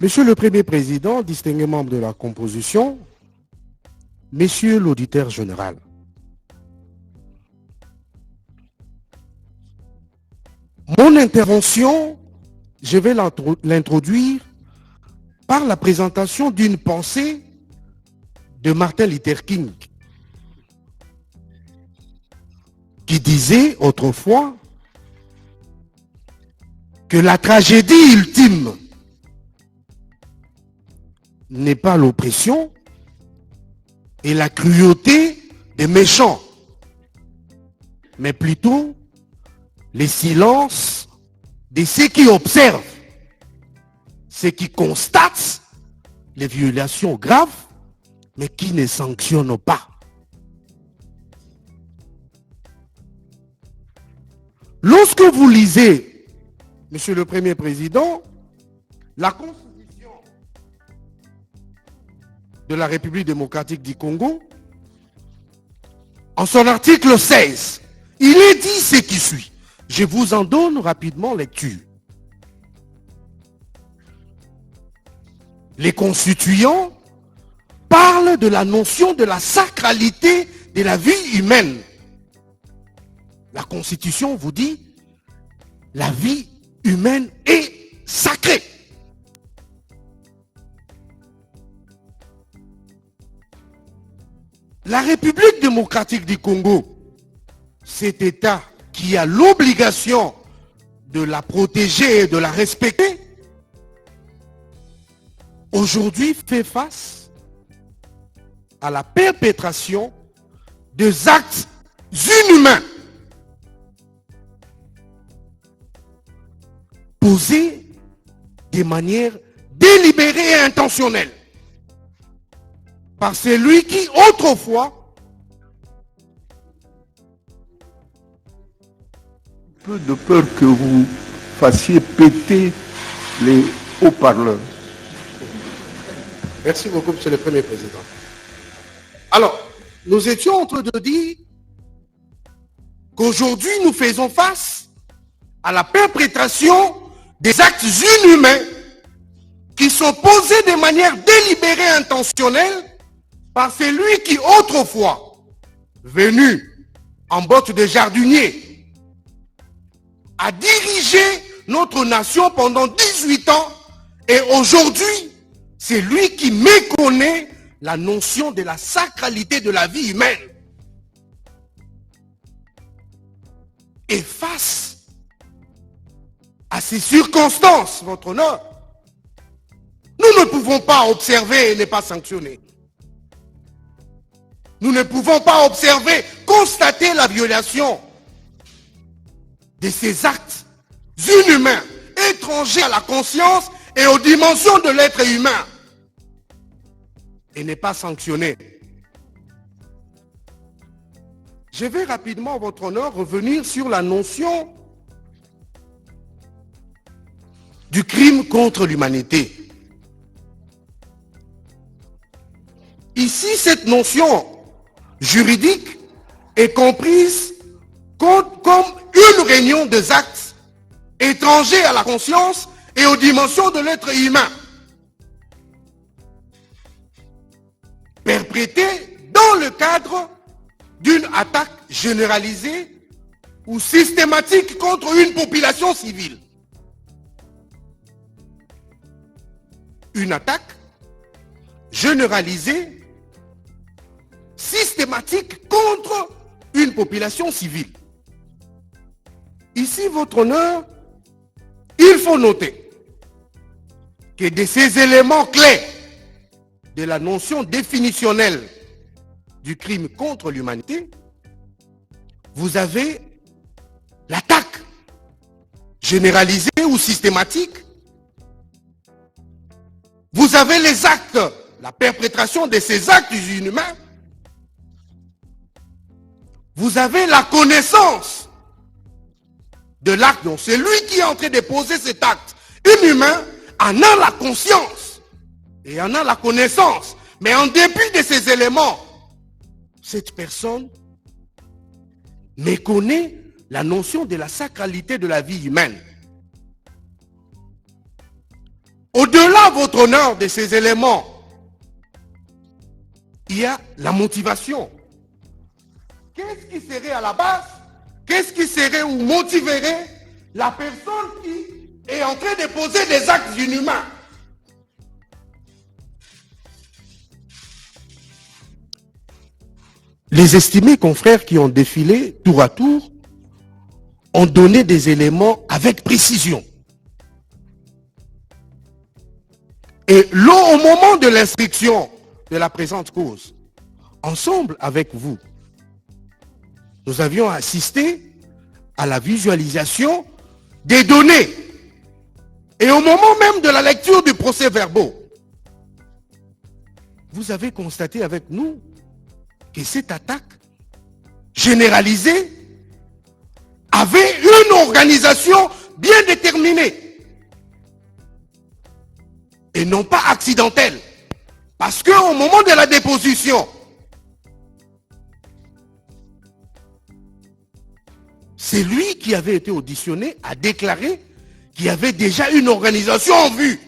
Monsieur le Premier Président, distingués membres de la composition, Monsieur l'auditeur général, mon intervention, je vais l'introduire par la présentation d'une pensée de Martin Luther King, qui disait autrefois que la tragédie ultime n'est pas l'oppression et la cruauté des méchants, mais plutôt les silences de ceux qui observent, ceux qui constatent les violations graves, mais qui ne sanctionnent pas. Lorsque vous lisez, Monsieur le Premier Président, la Constitution de la République démocratique du Congo, en son article 16, il est dit ce qui suit. Je vous en donne rapidement lecture. Les constituants parlent de la notion de la sacralité de la vie humaine. La Constitution vous dit, la vie humaine est sacrée. La République démocratique du Congo, cet État qui a l'obligation de la protéger et de la respecter, aujourd'hui fait face à la perpétration des actes inhumains posés de manière délibérée et intentionnelle par celui qui autrefois peu de peur que vous fassiez péter les haut-parleurs. Merci beaucoup, Monsieur le Premier Président. Alors, nous étions en train de dire qu'aujourd'hui, nous faisons face à la perpétration des actes inhumains qui sont posés de manière délibérée et intentionnelle par celui qui, autrefois, venu en botte de jardinier, a dirigé notre nation pendant 18 ans et aujourd'hui, c'est lui qui méconnaît la notion de la sacralité de la vie humaine. Et face à ces circonstances, votre honneur, nous ne pouvons pas observer et ne pas sanctionner. Nous ne pouvons pas observer, constater la violation de ces actes inhumains, étrangers à la conscience et aux dimensions de l'être humain, et ne pas sanctionner. Je vais rapidement, votre honneur, revenir sur la notion du crime contre l'humanité. Ici, cette notion juridique est comprise comme une réunion des actes étrangers à la conscience et aux dimensions de l'être humain, perpétrés dans le cadre d'une attaque généralisée ou systématique contre une population civile. Une attaque généralisée, systématique contre une population civile. Ici, votre honneur, il faut noter que de ces éléments clés de la notion définitionnelle du crime contre l'humanité, vous avez l'attaque généralisée ou systématique. Vous avez les actes, la perpétration de ces actes inhumains. Vous avez la connaissance de l'acte. Donc celui qui est en train de poser cet acte inhumain en a la conscience et en a la connaissance. Mais en dépit de ces éléments, cette personne méconnaît la notion de la sacralité de la vie humaine. Au-delà, votre honneur, de ces éléments, il y a la motivation. Qu'est-ce qui serait à la base? Qu'est-ce qui serait ou motiverait la personne qui est en train de poser des actes inhumains? Les estimés confrères qui ont défilé tour à tour ont donné des éléments avec précision. Et au moment de l'instruction de la présente cause, ensemble avec vous, nous avions assisté à la visualisation des données. Et au moment même de la lecture du procès-verbal, vous avez constaté avec nous que cette attaque généralisée avait une organisation bien déterminée et non pas accidentelle. Parce qu'au moment de la déposition, c'est lui qui avait été auditionné a déclaré qu'il y avait déjà une organisation en vue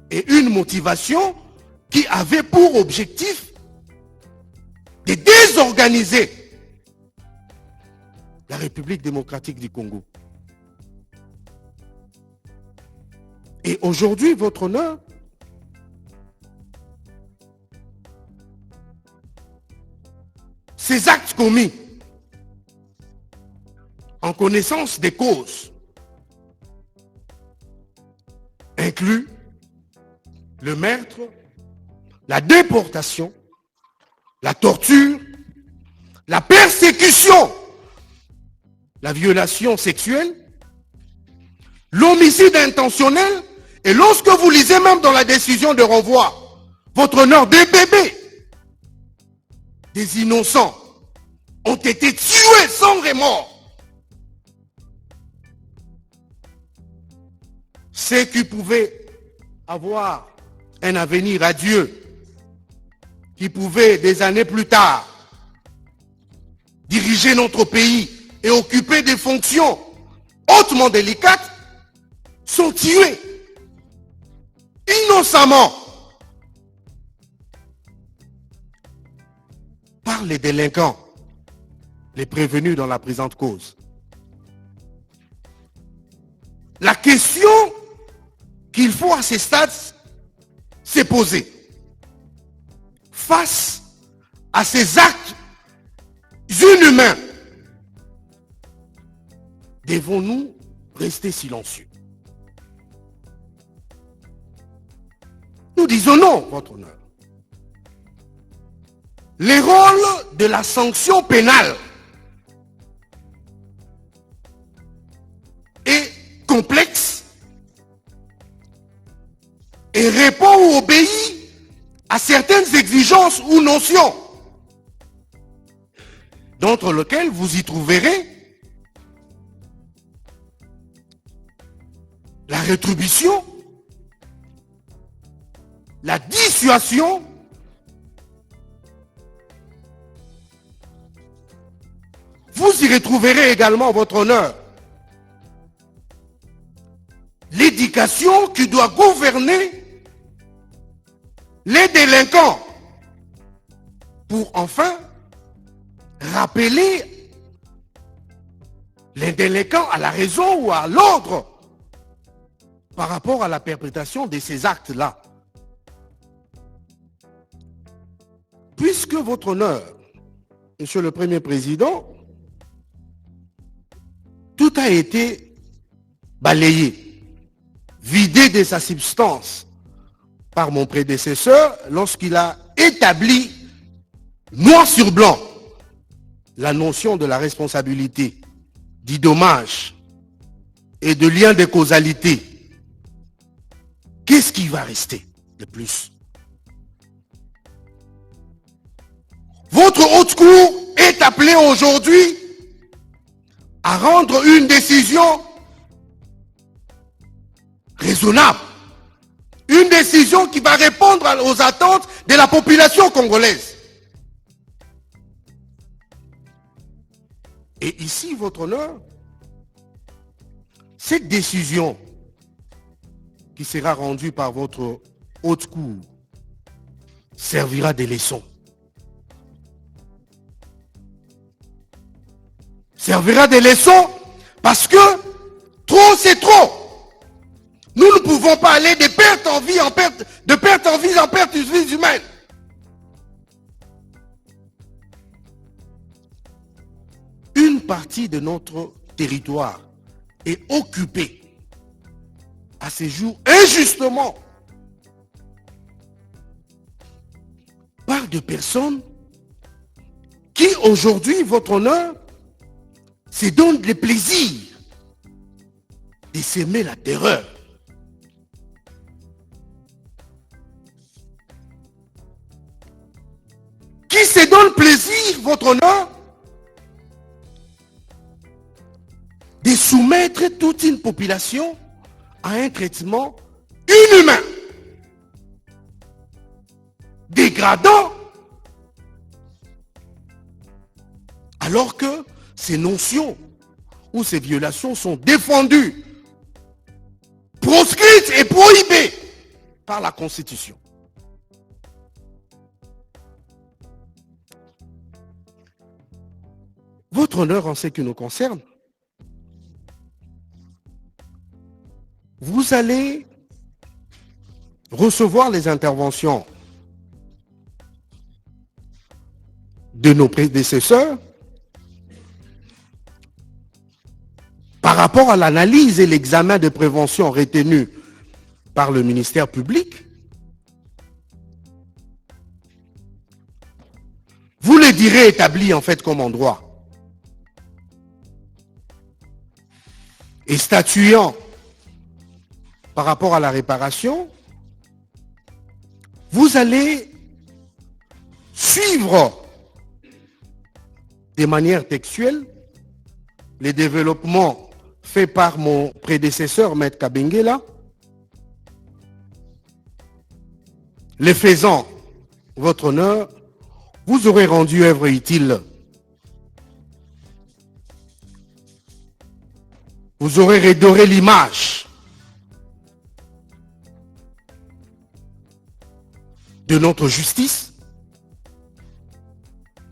et une motivation qui avait pour objectif de désorganiser la République démocratique du Congo. Et aujourd'hui, votre honneur, ces actes commis en connaissance des causes incluent le meurtre, la déportation, la torture, la persécution, la violation sexuelle, l'homicide intentionnel, et lorsque vous lisez même dans la décision de renvoi, votre honneur, des bébés, des innocents, ont été tués sans remords. Ceux qui pouvaient avoir un avenir radieux, qui pouvaient des années plus tard diriger notre pays et occuper des fonctions hautement délicates, sont tués innocemment par les délinquants, les prévenus dans la présente cause. La question qu'il faut à ces stades se poser face à ces actes inhumains, devons-nous rester silencieux? Nous disons non, votre honneur. Les rôles de la sanction pénale est complexe et répond ou obéit à certaines exigences ou notions, d'entre lesquelles vous y trouverez la rétribution, la dissuasion, vous y retrouverez également, votre honneur, l'éducation qui doit gouverner les délinquants pour enfin rappeler les délinquants à la raison ou à l'ordre par rapport à la perpétration de ces actes-là. Puisque votre honneur, Monsieur le Premier Président, tout a été balayé, vidé de sa substance par mon prédécesseur lorsqu'il a établi noir sur blanc la notion de la responsabilité, du dommage et de lien de causalité. Qu'est-ce qui va rester de plus? Votre haute cour est appelée aujourd'hui à rendre une décision raisonnable. Une décision qui va répondre aux attentes de la population congolaise. Et ici, votre honneur, cette décision qui sera rendu par votre haute cour servira de leçon. Servira de leçon parce que trop c'est trop. Nous ne pouvons pas aller de perte en vie en perte, de perte en vie en perte de vie humaine. Une partie de notre territoire est occupée à ces jours injustement par des personnes qui aujourd'hui, votre honneur, se donnent le plaisir de s'aimer la terreur. Qui se donne plaisir, votre honneur, de soumettre toute une population à un traitement inhumain, dégradant, alors que ces notions ou ces violations sont défendues, proscrites et prohibées par la Constitution. Votre honneur, en ce qui nous concerne, vous allez recevoir les interventions de nos prédécesseurs par rapport à l'analyse et l'examen de prévention retenu par le ministère public. Vous les direz établis en fait comme en droit et statuant par rapport à la réparation, vous allez suivre de manière textuelle les développements faits par mon prédécesseur, Maître Kabengela, les faisant, votre honneur, vous aurez rendu œuvre utile. Vous aurez redoré l'image de notre justice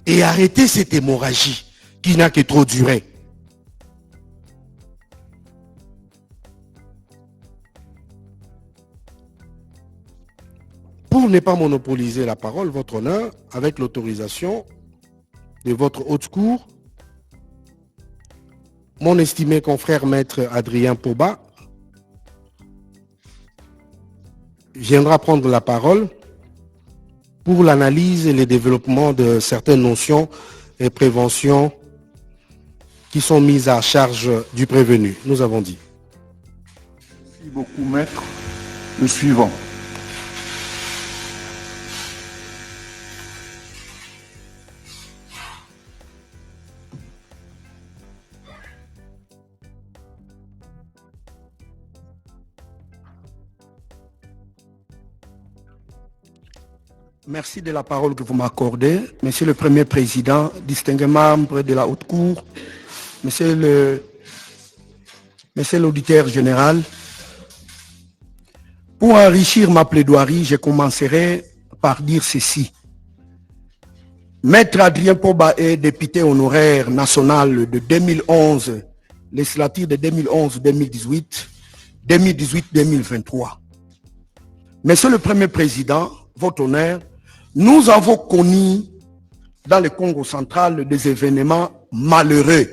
et arrêter cette hémorragie qui n'a que trop duré. Pour ne pas monopoliser la parole, votre honneur, avec l'autorisation de votre haute cour, mon estimé confrère maître Adrien Poba viendra prendre la parole pour l'analyse et le développement de certaines notions et préventions qui sont mises à charge du prévenu. Nous avons dit. Merci beaucoup, maître. Le suivant. Merci de la parole que vous m'accordez. Monsieur le Premier Président, distingués membres de la Haute Cour, Monsieur l'auditeur général, pour enrichir ma plaidoirie, je commencerai par dire ceci. Maître Adrien Poba est député honoraire national de 2011, législative de 2011-2018, 2018-2023. Monsieur le Premier Président, votre honneur, nous avons connu dans le Congo central des événements malheureux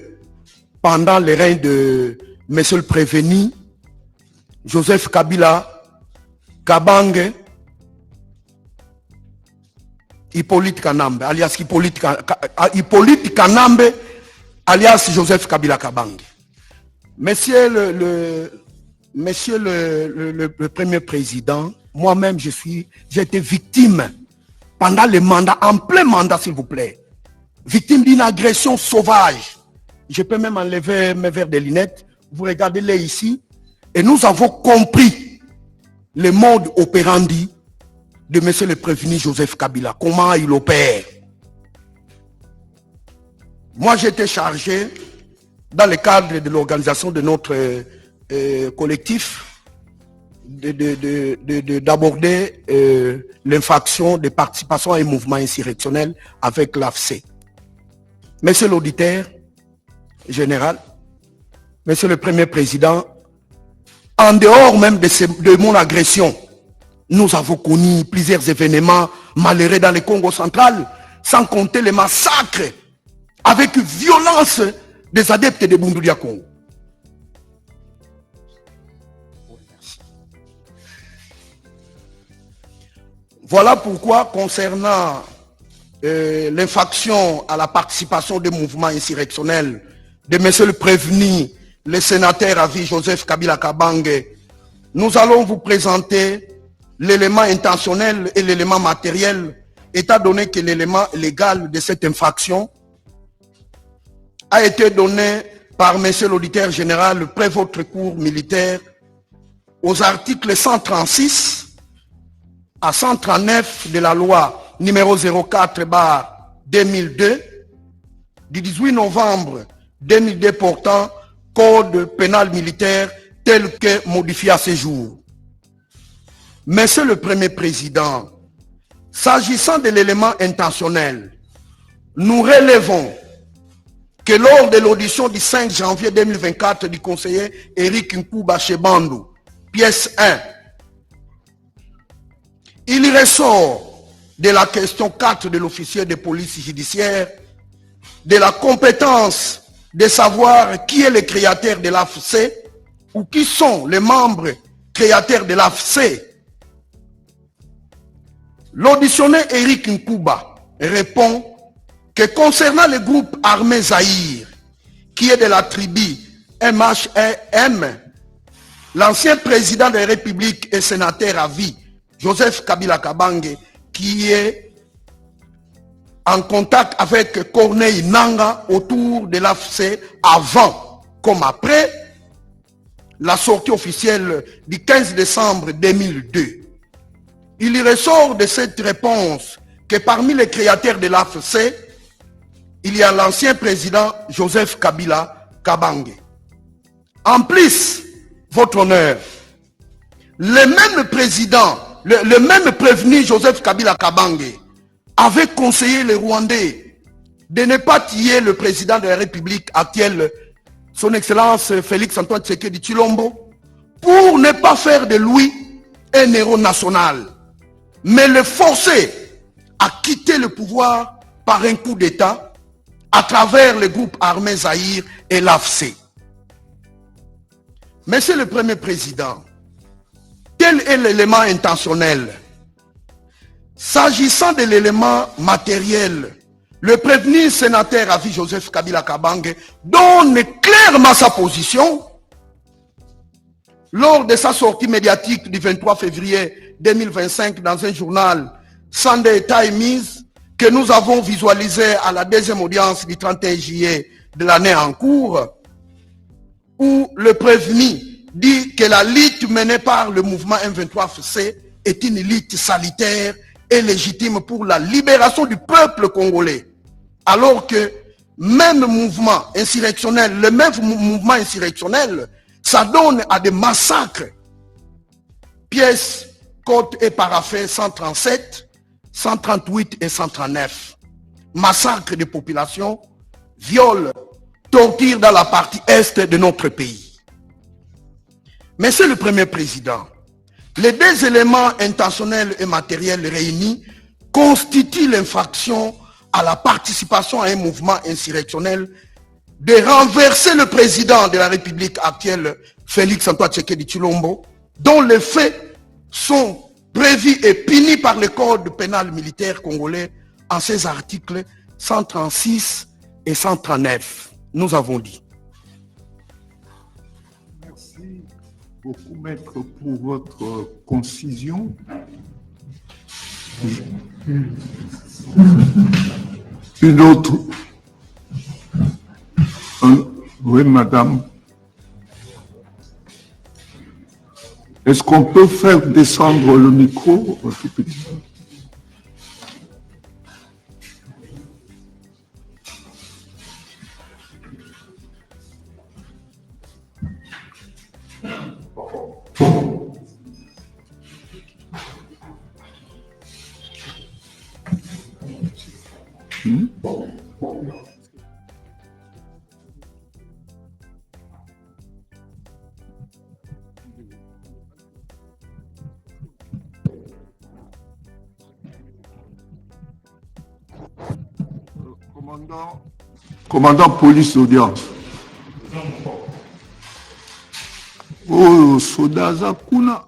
pendant le règne de Monsieur le Prévenu, Joseph Kabila, Kabange, Hippolyte Kanambe, alias Hippolyte Kanambe, alias Joseph Kabila Kabange. Monsieur le Premier Président, moi-même j'ai été victime pendant le mandat, en plein mandat s'il vous plaît, victime d'une agression sauvage. Je peux même enlever mes verres de lunettes, vous regardez-les ici, et nous avons compris le mode opérandi de monsieur le prévenu Joseph Kabila, comment il opère. Moi j'étais chargé, dans le cadre de l'organisation de notre collectif, d'aborder l'infraction de participation à un mouvement insurrectionnel avec l'AFC. Monsieur l'auditeur général, Monsieur le Premier Président, en dehors même de mon agression, nous avons connu plusieurs événements malheureux dans le Congo central, sans compter les massacres avec violence des adeptes de Bunduria Congo. Voilà pourquoi, concernant l'infraction à la participation des mouvements insurrectionnels de monsieur le prévenu, le sénateur à vie Joseph Kabila Kabange, nous allons vous présenter l'élément intentionnel et l'élément matériel, étant donné que l'élément légal de cette infraction a été donné par monsieur l'auditeur général près votre cours militaire aux articles 136 à 139 de la loi numéro 04/2002 du 18 novembre 2002 portant code pénal militaire tel que modifié à ce jour. Monsieur le Premier Président, s'agissant de l'élément intentionnel, nous relevons que lors de l'audition du 5 janvier 2024 du conseiller Éric Nkouba Chebandu, pièce 1, il ressort de la question 4 de l'officier de police judiciaire de la compétence de savoir qui est le créateur de l'AFC ou qui sont les membres créateurs de l'AFC. L'auditionné Éric Nkouba répond que concernant le groupe armé Zaïre, qui est de la tribu MHM, l'ancien président de la République et sénateur à vie, Joseph Kabila Kabange, qui est en contact avec Corneille Nanga autour de l'AFC avant comme après la sortie officielle du 15 décembre 2002. Il ressort de cette réponse que parmi les créateurs de l'AFC, il y a l'ancien président Joseph Kabila Kabange. En plus, votre honneur, le même président, le même prévenu Joseph Kabila Kabange avait conseillé les Rwandais de ne pas tuer le président de la République actuelle, son Excellence Félix Antoine Tshisekedi Tshilombo, pour ne pas faire de lui un héros national, mais le forcer à quitter le pouvoir par un coup d'État à travers le groupe armé Zaïre et l'AFC. Monsieur le Premier Président, quel est l'élément intentionnel? S'agissant de l'élément matériel, le prévenu sénateur à vie Joseph Kabila Kabange donne clairement sa position lors de sa sortie médiatique du 23 février 2025 dans un journal Sunday Times que nous avons visualisé à la deuxième audience du 31 juillet de l'année en cours, où le prévenu dit que la lutte menée par le mouvement M23FC est une lutte salutaire et légitime pour la libération du peuple congolais. Alors que même mouvement insurrectionnel, le même mouvement insurrectionnel, ça donne à des massacres. Pièces, code et paraphé 137, 138 et 139. Massacre des populations, viol, torture dans la partie est de notre pays. Monsieur le Premier Président, les deux éléments intentionnels et matériels réunis constituent l'infraction à la participation à un mouvement insurrectionnel de renverser le président de la République actuelle, Félix Antoine Tshisekedi Tshilombo, dont les faits sont prévus et punis par le code pénal militaire congolais en ses articles 136 et 139. Nous avons dit. Merci beaucoup, maître, pour votre concision. Une autre. Oui, madame. Est-ce qu'on peut faire descendre le micro un tout petit peu? Commandant police d'audience. Oh, Sodaza Kuna.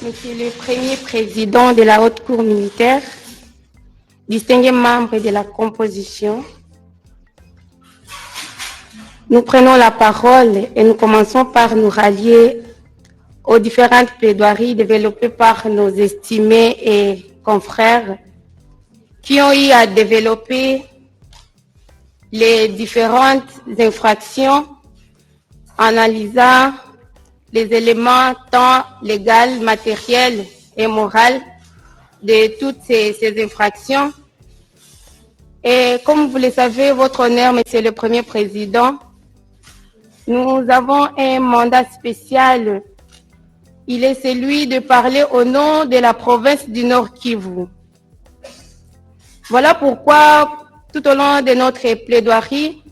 Monsieur le Premier Président de la Haute Cour militaire, distingués membres de la composition, nous prenons la parole et nous commençons par nous rallier aux différentes plaidoiries développées par nos estimés et confrères qui ont eu à développer les différentes infractions, analysant les éléments tant légaux, matériels et moraux de toutes ces infractions. Et comme vous le savez, votre honneur, Monsieur le Premier Président, nous avons un mandat spécial. Il est celui de parler au nom de la province du Nord Kivu. Voilà pourquoi, tout au long de notre plaidoirie,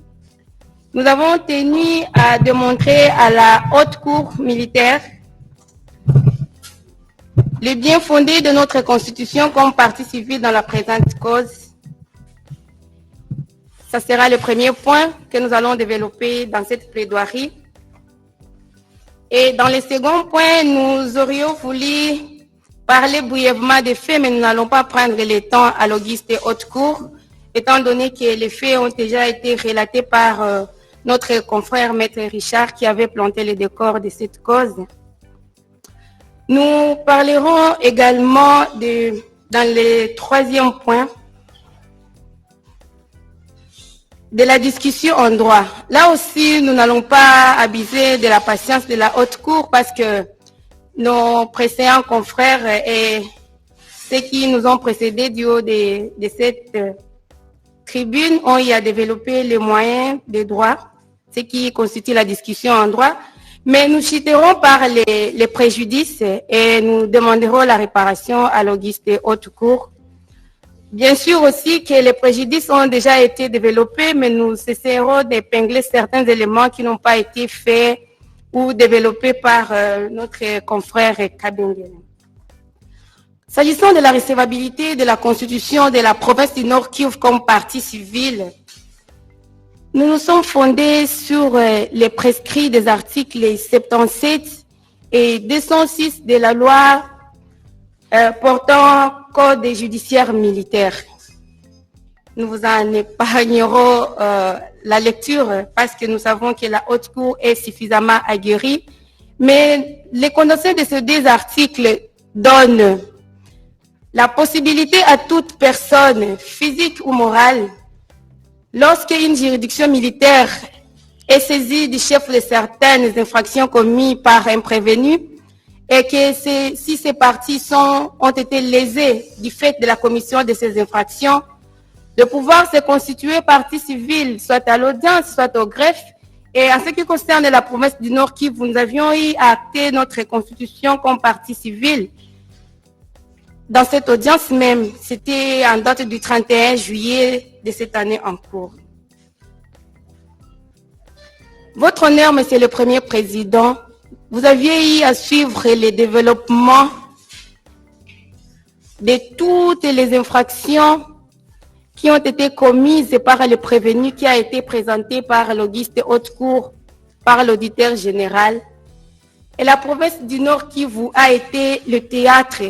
nous avons tenu à démontrer à la Haute Cour militaire le bien fondé de notre Constitution comme partie civile dans la présente cause. Ça sera le premier point que nous allons développer dans cette plaidoirie. Et dans le second point, nous aurions voulu parler brièvement des faits, mais nous n'allons pas prendre le temps à l'auguste Haute Cour, étant donné que les faits ont déjà été relatés par notre confrère Maître Richard qui avait planté le décor de cette cause. Nous parlerons également dans le troisième point de la discussion en droit. Là aussi, nous n'allons pas abuser de la patience de la Haute Cour parce que nos précédents confrères et ceux qui nous ont précédés du haut de cette tribune ont eu à développer les moyens de droit, ce qui constitue la discussion en droit. Mais nous chiterons par les préjudices et nous demanderons la réparation à l'auguste Haute Cour. Bien sûr aussi que les préjudices ont déjà été développés, mais nous essaierons d'épingler certains éléments qui n'ont pas été faits ou développés par notre confrère Kabengele. S'agissant de la recevabilité de la Constitution de la province du Nord Kivu comme partie civile, nous nous sommes fondés sur les prescrits des articles 77 et 206 de la loi portant Code judiciaire militaire. Nous vous en épargnerons la lecture parce que nous savons que la Haute Cour est suffisamment aguerrie, mais les condensés de ces deux articles donnent la possibilité à toute personne, physique ou morale, lorsqu'une juridiction militaire est saisie du chef de certaines infractions commises par un prévenu et que si ces parties ont été lésées du fait de la commission de ces infractions, de pouvoir se constituer partie civile, soit à l'audience, soit au greffe. Et en ce qui concerne la province du Nord Kivu, nous avions eu à acter notre constitution comme partie civile. Dans cette audience même, c'était en date du 31 juillet de cette année en cours. Votre honneur, Monsieur le Premier Président, vous aviez eu à suivre les développements de toutes les infractions qui ont été commises par le prévenu qui a été présenté par l'auguste Haute Cour, par l'auditeur général. Et la province du Nord Kivu a été le théâtre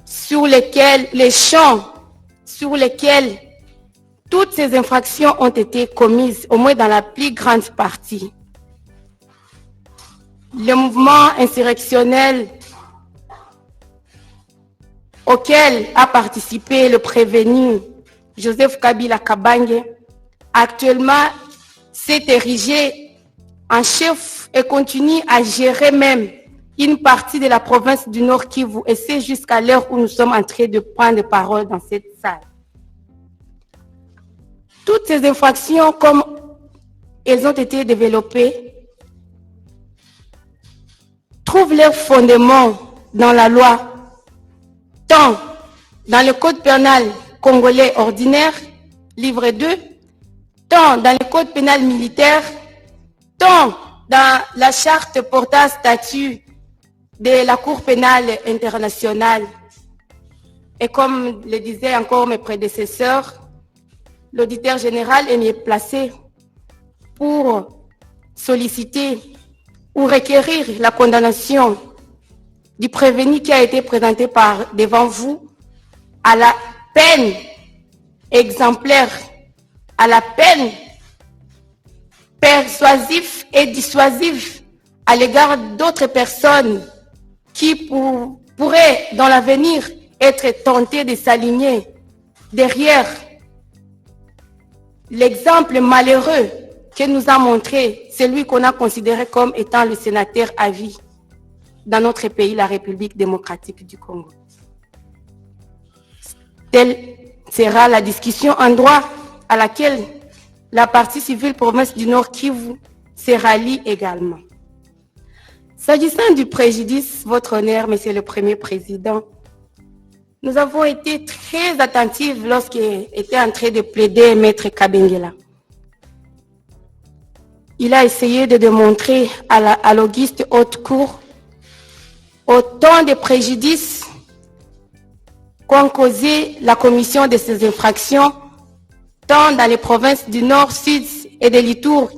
sur lequel, les champs sur lesquels toutes ces infractions ont été commises, au moins dans la plus grande partie. Le mouvement insurrectionnel auquel a participé le prévenu Joseph Kabila Kabange, actuellement s'est érigé en chef et continue à gérer même une partie de la province du Nord Kivu, et c'est jusqu'à l'heure où nous sommes en train de prendre parole dans cette salle. Toutes ces infractions, comme elles ont été développées trouvent leur fondement dans la loi, tant dans le code pénal congolais ordinaire, livre 2, tant dans le code pénal militaire, tant dans la charte portant statut de la Cour pénale internationale. Et comme le disaient encore mes prédécesseurs, l'auditeur général est mieux placé pour solliciter ou requérir la condamnation du prévenu qui a été présenté devant vous à la peine exemplaire, à la peine persuasive et dissuasive à l'égard d'autres personnes qui pourraient dans l'avenir être tentées de s'aligner derrière l'exemple malheureux que nous a montré celui qu'on a considéré comme étant le sénateur à vie dans notre pays, la République démocratique du Congo. Telle sera la discussion en droit à laquelle la partie civile province du Nord Kivu se rallie également. S'agissant du préjudice, votre honneur, Monsieur le Premier Président, nous avons été très attentifs lorsqu'il était en train de plaider Maître Kabengela. Il a essayé de démontrer à l'auguste haute cour autant de préjudices qu'ont causé la commission de ces infractions, tant dans les provinces du Nord, Sud et de l'Itour,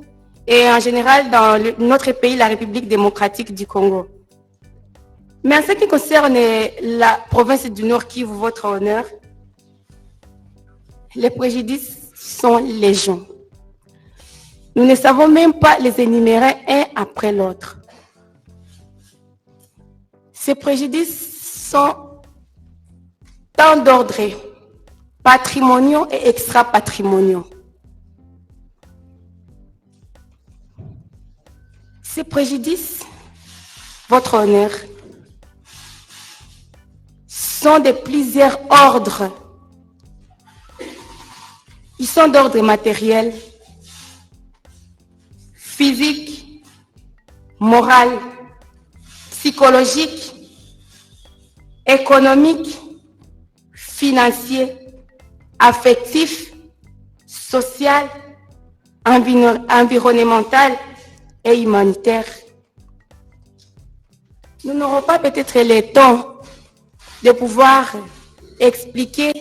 et en général dans notre pays, la République démocratique du Congo. Mais en ce qui concerne la province du Nord Kivu, votre honneur, les préjudices sont légion. Nous ne savons même pas les énumérer un après l'autre. Ces préjudices sont tant d'ordre patrimoniaux et extra-patrimoniaux. Ces préjudices, votre honneur, sont de plusieurs ordres. Ils sont d'ordre matériel, physique, moral, psychologique, économique, financier, affectif, social, environnemental et humanitaire. Nous n'aurons pas peut-être le temps de pouvoir expliquer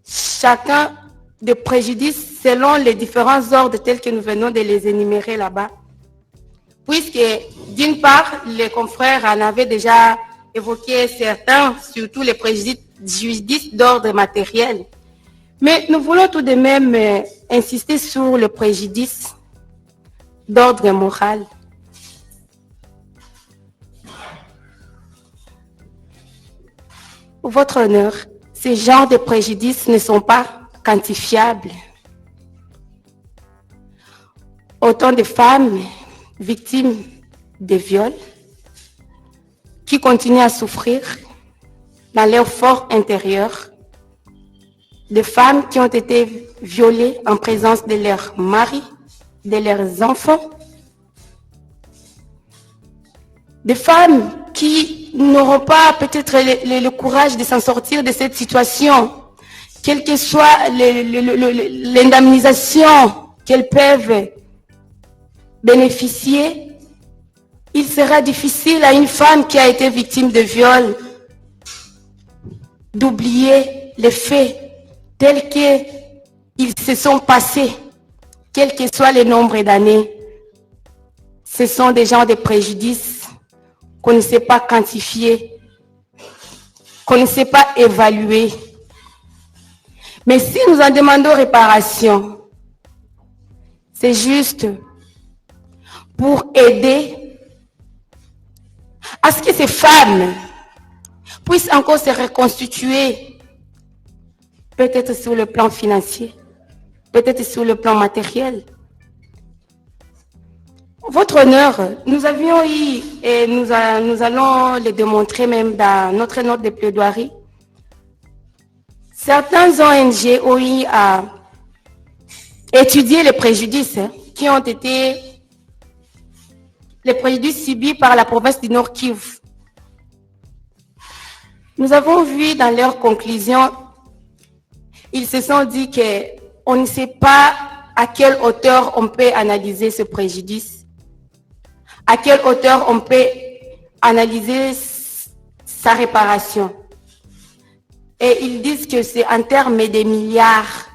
chacun des préjudices selon les différents ordres tels que nous venons de les énumérer là-bas. Puisque, d'une part, les confrères en avaient déjà évoqué certains, surtout les préjudices d'ordre matériel. Mais nous voulons tout de même insister sur le préjudice d'ordre moral. Votre honneur, ces genres de préjudices ne sont pas quantifiables. Autant de femmes victimes de viols qui continuent à souffrir dans leur fort intérieur, des femmes qui ont été violées en présence de leurs maris, de leurs enfants, des femmes qui n'auront pas peut-être le courage de s'en sortir de cette situation, quelle que soit l'indemnisation qu'elles peuvent bénéficier. Il sera difficile à une femme qui a été victime de viol d'oublier les faits tels qu'ils se sont passés, quel que soit le nombre d'années. Ce sont des genres de préjudices qu'on ne sait pas quantifier, qu'on ne sait pas évaluer. Mais si nous en demandons réparation, c'est juste pour aider à ce que ces femmes puissent encore se reconstituer, peut-être sur le plan financier, peut-être sur le plan matériel. Votre honneur, nous avions eu, et nous allons le démontrer même dans notre note de plaidoirie, certains ONG ont eu à étudier les préjudices qui ont été les préjudices subis par la province du Nord Kivu. Nous avons vu dans leurs conclusions, ils se sont dit qu'on ne sait pas à quelle hauteur on peut analyser ce préjudice, à quelle hauteur on peut analyser sa réparation. Et ils disent que c'est en termes de milliards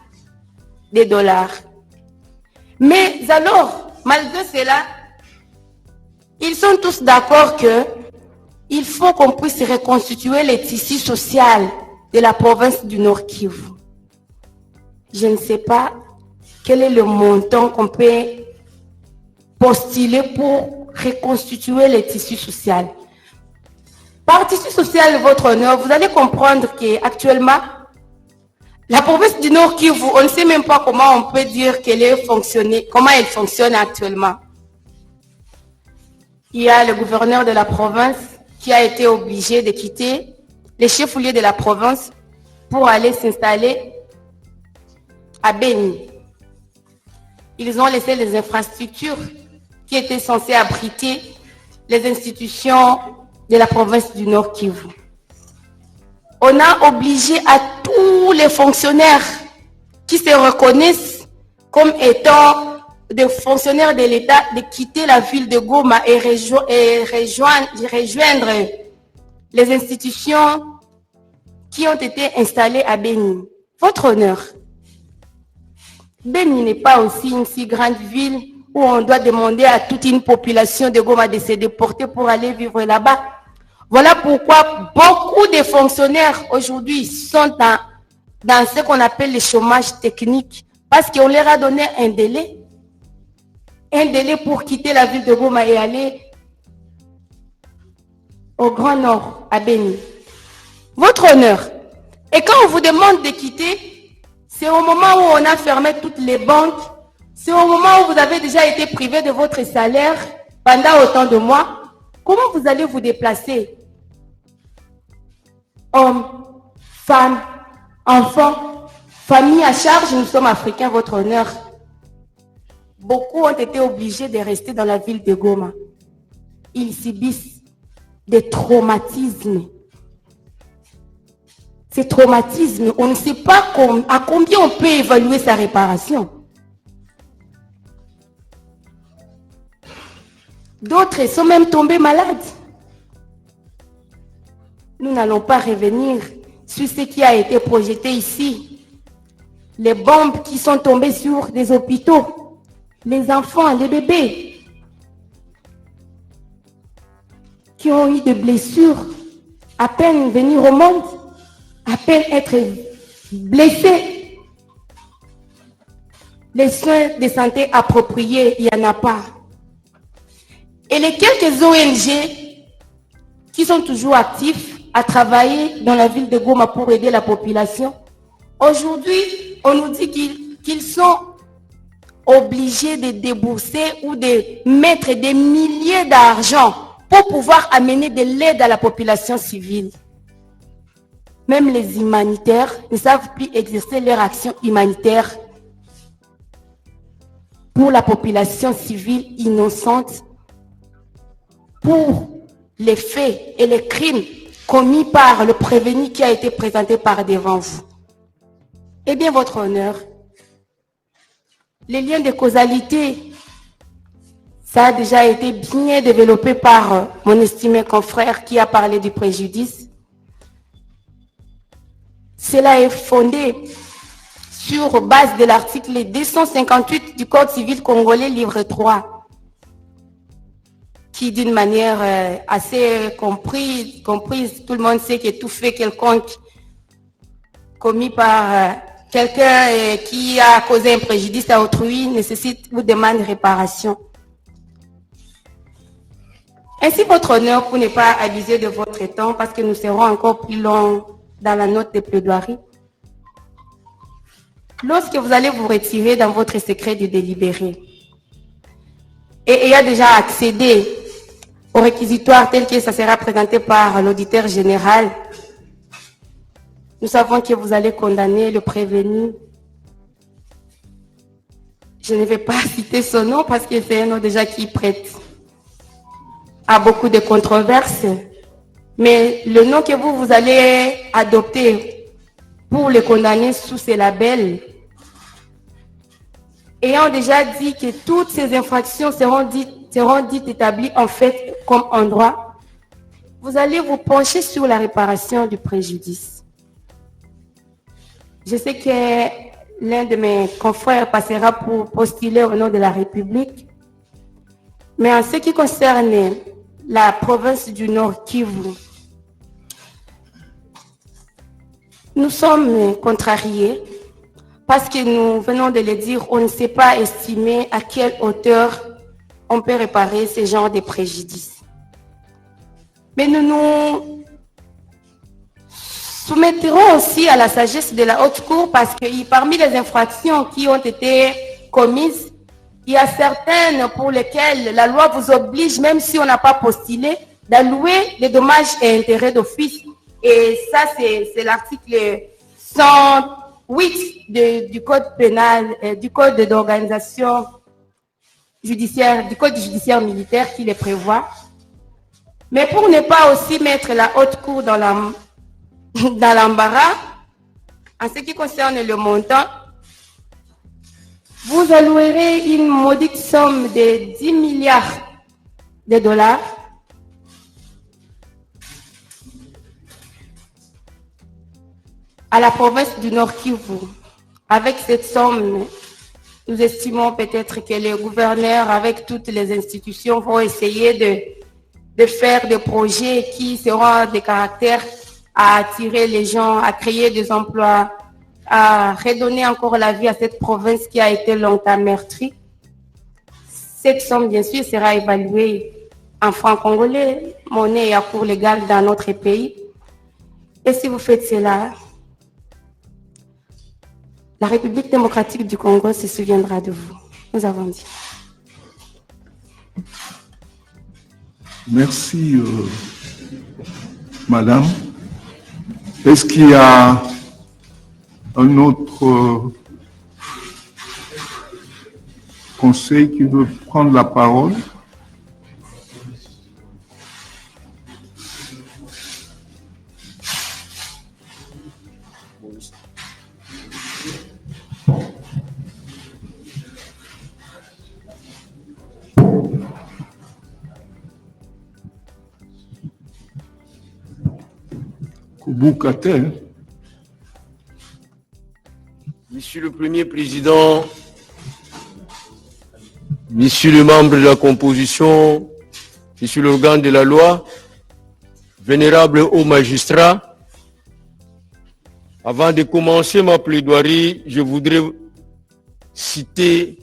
de dollars. Mais alors, malgré cela, ils sont tous d'accord qu'il faut qu'on puisse reconstituer le tissu social de la province du Nord Kivu. Je ne sais pas quel est le montant qu'on peut postuler pour reconstituer le tissu social. Par tissu social, votre honneur, vous allez comprendre qu'actuellement, la province du Nord Kivu, on ne sait même pas comment on peut dire comment elle fonctionne actuellement. Il y a le gouverneur de la province qui a été obligé de quitter les chefs-lieux de la province pour aller s'installer à Beni. Ils ont laissé les infrastructures qui étaient censées abriter les institutions de la province du Nord Kivu. On a obligé à tous les fonctionnaires qui se reconnaissent comme étant des fonctionnaires de l'État de quitter la ville de Goma et rejoindre les institutions qui ont été installées à Beni. Votre honneur, Beni n'est pas aussi une si grande ville où on doit demander à toute une population de Goma de se déporter pour aller vivre là-bas. Voilà pourquoi beaucoup de fonctionnaires aujourd'hui sont dans ce qu'on appelle le chômage technique, parce qu'on leur a donné un délai pour quitter la ville de Goma et aller au Grand Nord, à Beni. Votre honneur, et quand on vous demande de quitter, c'est au moment où on a fermé toutes les banques, c'est au moment où vous avez déjà été privé de votre salaire pendant autant de mois. Comment vous allez vous déplacer? Hommes, femmes, enfants, famille à charge, nous sommes africains, votre honneur. Beaucoup ont été obligés de rester dans la ville de Goma. Ils subissent des traumatismes. Ces traumatismes, on ne sait pas à combien on peut évaluer sa réparation. D'autres sont même tombés malades. Nous n'allons pas revenir sur ce qui a été projeté ici. Les bombes qui sont tombées sur des hôpitaux, les enfants, les bébés qui ont eu des blessures, à peine venir au monde, à peine être blessés. Les soins de santé appropriés, il n'y en a pas. Et les quelques ONG qui sont toujours actifs à travailler dans la ville de Goma pour aider la population, aujourd'hui, on nous dit qu'ils sont obligés de débourser ou de mettre des milliers d'argent pour pouvoir amener de l'aide à la population civile. Même les humanitaires ne savent plus exercer leur action humanitaire pour la population civile innocente, pour les faits et les crimes commis par le prévenu qui a été présenté par devant vous. Eh bien, votre honneur, les liens de causalité, ça a déjà été bien développé par mon estimé confrère qui a parlé du préjudice. Cela est fondé sur base de l'article 258 du Code civil congolais, livre 3, qui d'une manière assez comprise, tout le monde sait que tout fait quelconque commis par quelqu'un qui a causé un préjudice à autrui nécessite ou demande réparation. Ainsi, votre honneur, pour ne pas abuser de votre temps, parce que nous serons encore plus longs dans la note de plaidoirie, lorsque vous allez vous retirer dans votre secret de délibéré et ayant déjà accédé au réquisitoire tel que ça sera présenté par l'auditeur général, nous savons que vous allez condamner le prévenu Je ne vais pas citer son nom parce que c'est un nom déjà qui prête à beaucoup de controverses. Mais le nom que vous allez adopter pour le condamner sous ces labels, ayant déjà dit que toutes ces infractions seront dites établies en fait comme en droit, vous allez vous pencher sur la réparation du préjudice. Je sais que l'un de mes confrères passera pour postuler au nom de la République, mais en ce qui concerne la province du Nord Kivu, nous sommes contrariés parce que nous venons de le dire, on ne sait pas estimer à quelle hauteur on peut réparer ce genre de préjudice. Mais nous nous soumettrons aussi à la sagesse de la Haute Cour parce que parmi les infractions qui ont été commises, il y a certaines pour lesquelles la loi vous oblige, même si on n'a pas postulé, d'allouer des dommages et intérêts d'office. Et ça, c'est l'article 108 du Code pénal, du Code d'organisation judiciaire, du Code judiciaire militaire qui les prévoit. Mais pour ne pas aussi mettre la Haute Cour dans l'embarras, en ce qui concerne le montant, vous allouerez une modique somme de 10 milliards de dollars à la province du Nord Kivu. Avec cette somme, nous estimons peut-être que les gouverneurs, avec toutes les institutions, vont essayer de faire des projets qui seront de caractère à attirer les gens, à créer des emplois, à redonner encore la vie à cette province qui a été longtemps meurtrie. Cette somme, bien sûr, sera évaluée en francs congolais, monnaie et à cours légal dans notre pays. Et si vous faites cela, la République démocratique du Congo se souviendra de vous. Nous avons dit. Merci, Madame. Est-ce qu'il y a un autre conseil qui veut prendre la parole? Monsieur le Premier Président, Monsieur le membre de la composition, Monsieur l'organe de la loi, vénérable haut magistrat, avant de commencer ma plaidoirie, je voudrais citer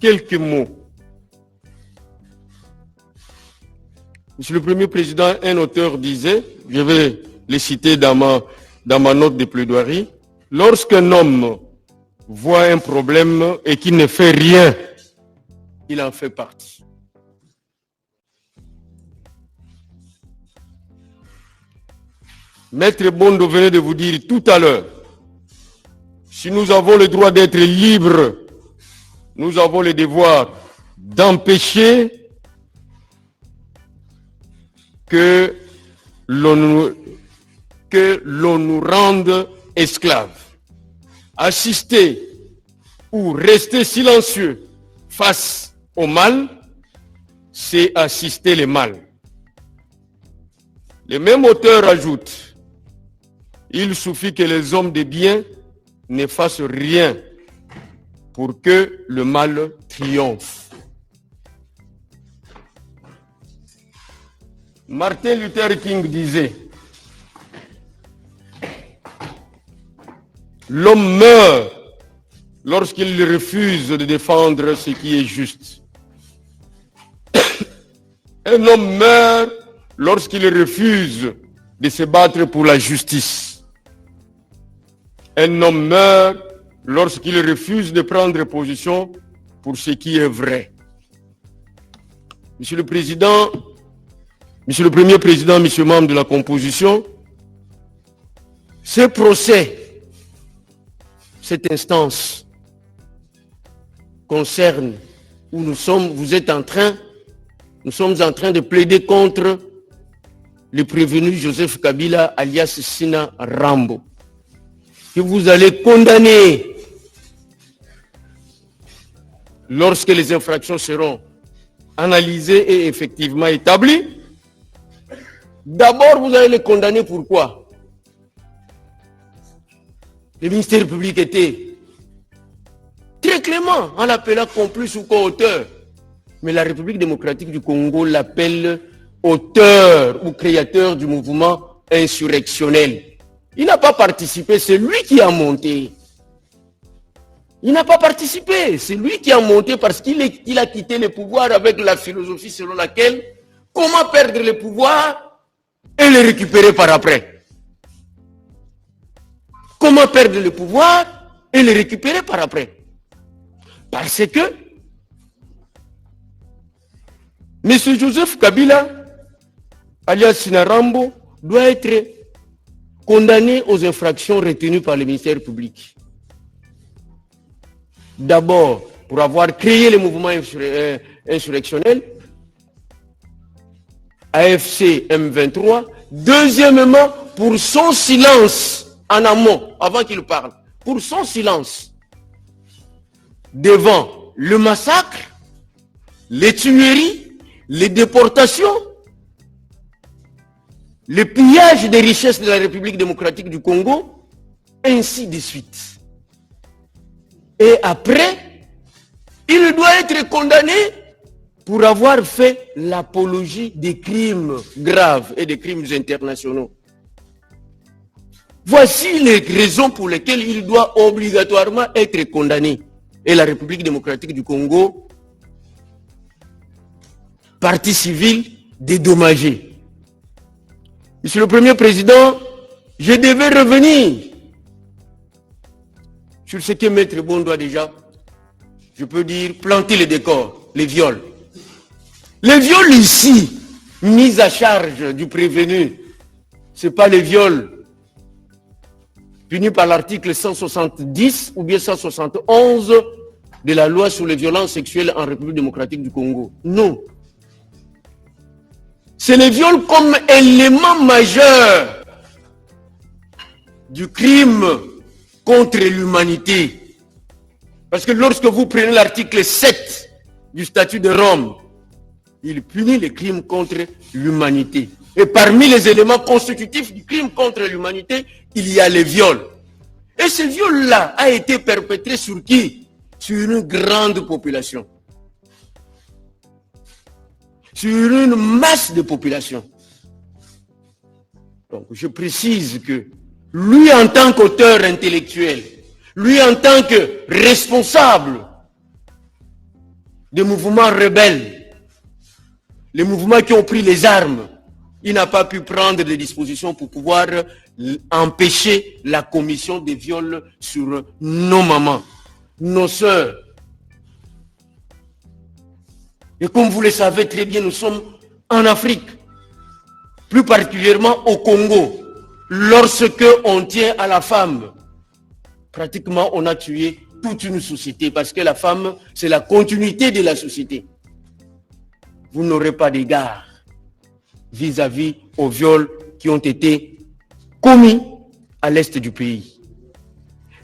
quelques mots. Monsieur le Premier Président, un auteur disait, je vais les citer dans ma note de plaidoirie, lorsqu'un homme voit un problème et qu'il ne fait rien, il en fait partie. Maître Bondo venait de vous dire tout à l'heure, si nous avons le droit d'être libres, nous avons le devoir d'empêcher que l'on nous rende esclaves. Assister ou rester silencieux face au mal, c'est assister le mal. Le même auteur ajoute, il suffit que les hommes de bien ne fassent rien pour que le mal triomphe. Martin Luther King disait, l'homme meurt lorsqu'il refuse de défendre ce qui est juste. Un homme meurt lorsqu'il refuse de se battre pour la justice. Un homme meurt lorsqu'il refuse de prendre position pour ce qui est vrai. Monsieur le Président, Monsieur le Premier Président, Monsieur membre de la composition, ce procès, cette instance, concerne où nous sommes en train de plaider contre le prévenu Joseph Kabila alias Sina Rambo, que vous allez condamner lorsque les infractions seront analysées et effectivement établies. D'abord, vous allez les condamner pourquoi? Le ministère public était très clément en l'appelant complice ou co-auteur. Mais la République démocratique du Congo l'appelle auteur ou créateur du mouvement insurrectionnel. Il n'a pas participé, c'est lui qui a monté. Il n'a pas participé, c'est lui qui a monté parce qu'il a quitté le pouvoir avec la philosophie selon laquelle comment perdre le pouvoir et le récupérer par après. Comment perdre le pouvoir et le récupérer par après. Parce que M. Joseph Kabila, alias Sina Rambo, doit être condamné aux infractions retenues par le ministère public. D'abord, pour avoir créé le mouvement insurrectionnel, AFC M23. Deuxièmement, pour son silence en amont, avant qu'il parle, pour son silence devant le massacre, les tueries, les déportations, le pillage des richesses de la République démocratique du Congo, ainsi de suite. Et après, il doit être condamné pour avoir fait l'apologie des crimes graves et des crimes internationaux. Voici les raisons pour lesquelles il doit obligatoirement être condamné. Et la République démocratique du Congo, partie civile dédommagée. Monsieur le Premier Président, je devais revenir sur ce que Maître Bondo a déjà, je peux dire, planter le décor, les viols. Les viols ici, mis à charge du prévenu, ce n'est pas les viols punis par l'article 170 ou bien 171 de la loi sur les violences sexuelles en République démocratique du Congo. Non. C'est les viols comme élément majeur du crime contre l'humanité. Parce que lorsque vous prenez l'article 7 du statut de Rome, il punit les crimes contre l'humanité. Et parmi les éléments constitutifs du crime contre l'humanité, il y a les viols. Et ce viol-là a été perpétré sur qui? Sur une grande population. Sur une masse de population. Donc je précise que lui en tant qu'auteur intellectuel, lui en tant que responsable des mouvements rebelles, les mouvements qui ont pris les armes, il n'a pas pu prendre des dispositions pour pouvoir empêcher la commission des viols sur nos mamans, nos sœurs. Et comme vous le savez très bien, nous sommes en Afrique, plus particulièrement au Congo. Lorsque on tient à la femme, pratiquement on a tué toute une société parce que la femme, c'est la continuité de la société. Vous n'aurez pas d'égard vis-à-vis aux viols qui ont été commis à l'est du pays.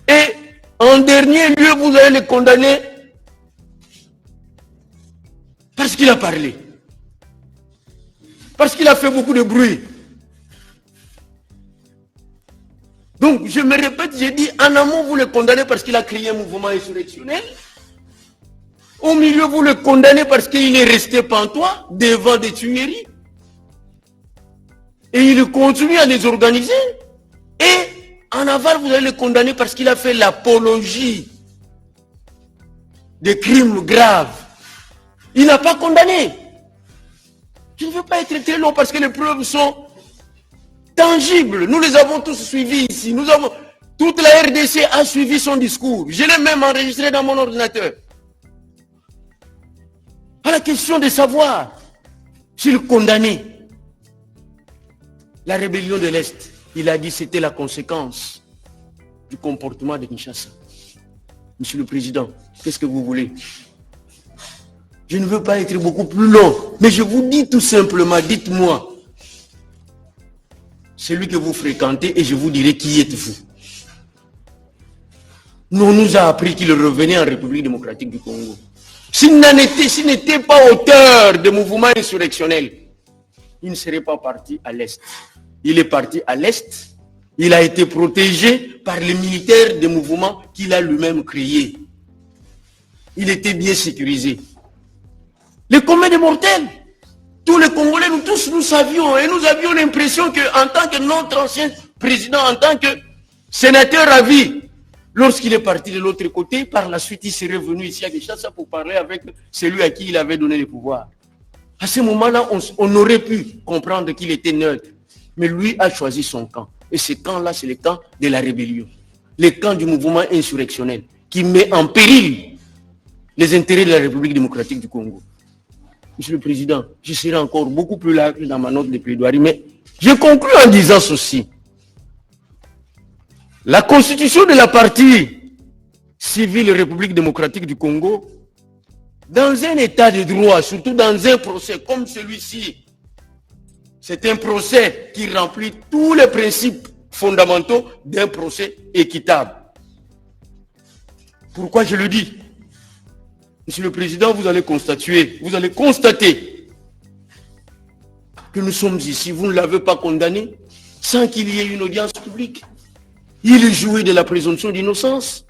Et en dernier lieu, vous allez le condamner parce qu'il a parlé. Parce qu'il a fait beaucoup de bruit. Donc, je me répète, j'ai dit, en amont, vous le condamnez parce qu'il a créé un mouvement insurrectionnel. Au milieu, vous le condamnez parce qu'il est resté pantois devant des tueries. Et il continue à les organiser. Et en aval, vous allez le condamner parce qu'il a fait l'apologie des crimes graves. Il n'a pas condamné. Je ne veux pas être très long parce que les preuves sont tangibles. Nous les avons tous suivis ici. Toute la RDC a suivi son discours. Je l'ai même enregistré dans mon ordinateur. À la question de savoir s'il condamnait la rébellion de l'Est, il a dit que c'était la conséquence du comportement de Kinshasa. Monsieur le Président, qu'est-ce que vous voulez? Je ne veux pas être beaucoup plus long, mais je vous dis tout simplement, dites-moi, celui que vous fréquentez et je vous dirai qui êtes-vous. Nous, on nous a appris qu'il revenait en République démocratique du Congo. S'il n'était pas auteur de mouvements insurrectionnels, il ne serait pas parti à l'Est. Il est parti à l'Est. Il a été protégé par les militaires des mouvements qu'il a lui-même créés. Il était bien sécurisé. Les communs des mortels, tous les Congolais, nous tous, nous savions et nous avions l'impression qu'en tant que notre ancien président, en tant que sénateur à vie, lorsqu'il est parti de l'autre côté, par la suite, il serait venu ici à Kinshasa pour parler avec celui à qui il avait donné le pouvoir. À ce moment-là, on aurait pu comprendre qu'il était neutre. Mais lui a choisi son camp. Et ce camp-là, c'est le camp de la rébellion. Le camp du mouvement insurrectionnel qui met en péril les intérêts de la République démocratique du Congo. Monsieur le Président, je serai encore beaucoup plus large dans ma note de plaidoirie, mais je conclue en disant ceci. La constitution de la partie civile République démocratique du Congo, dans un état de droit, surtout dans un procès comme celui-ci, c'est un procès qui remplit tous les principes fondamentaux d'un procès équitable. Pourquoi je le dis? Monsieur le Président, vous allez constater que nous sommes ici, vous ne l'avez pas condamné sans qu'il y ait une audience publique. Il jouait de la présomption d'innocence.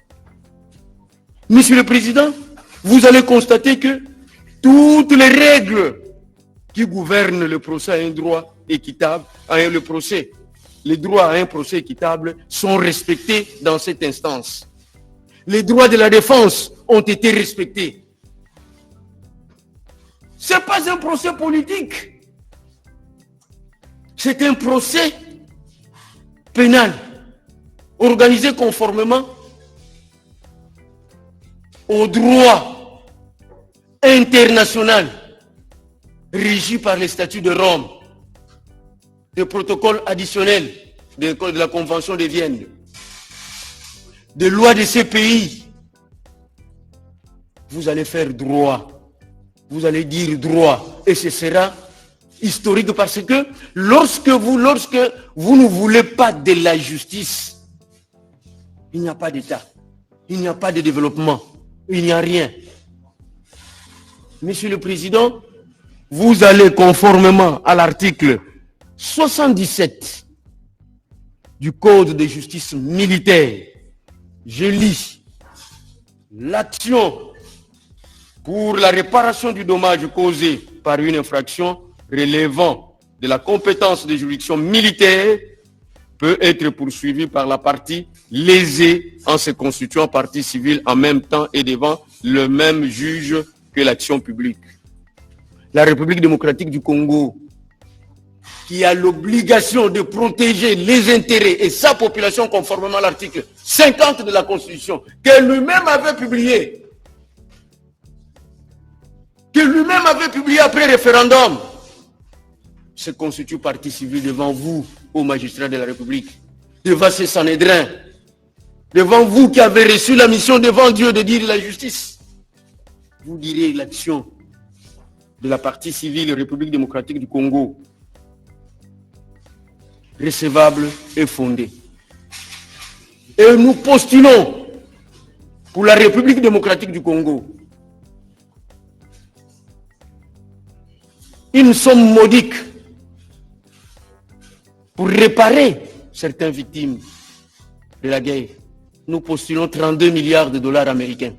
Monsieur le Président, vous allez constater que toutes les règles qui gouvernent le procès à un droit équitable, les droits à un procès équitable sont respectés dans cette instance. Les droits de la défense ont été respectés. Ce n'est pas un procès politique. C'est un procès pénal organisé conformément au droit international régi par les statuts de Rome, des protocoles additionnels de la Convention de Vienne, des lois de ces pays. Vous allez faire droit. Vous allez dire droit. Et ce sera historique parce que lorsque vous ne voulez pas de la justice, il n'y a pas d'État. Il n'y a pas de développement. Il n'y a rien. Monsieur le Président, vous allez conformément à l'article 77 du Code de justice militaire, je lis l'action pour la réparation du dommage causé par une infraction relevant de la compétence des juridictions militaires peut être poursuivie par la partie lésée en se constituant partie civile en même temps et devant le même juge que l'action publique. La République démocratique du Congo, qui a l'obligation de protéger les intérêts et sa population conformément à l'article 50 de la Constitution, qu'elle lui-même avait publié, après référendum, se constitue partie civile devant vous, aux magistrats de la République, devant ces Sanhédrins, devant vous qui avez reçu la mission devant Dieu de dire la justice. Vous direz l'action de la partie civile République démocratique du Congo, recevable et fondée. Et nous postulons pour la République démocratique du Congo une somme modique pour réparer certaines victimes de la guerre. Nous postulons 32 milliards de dollars américains.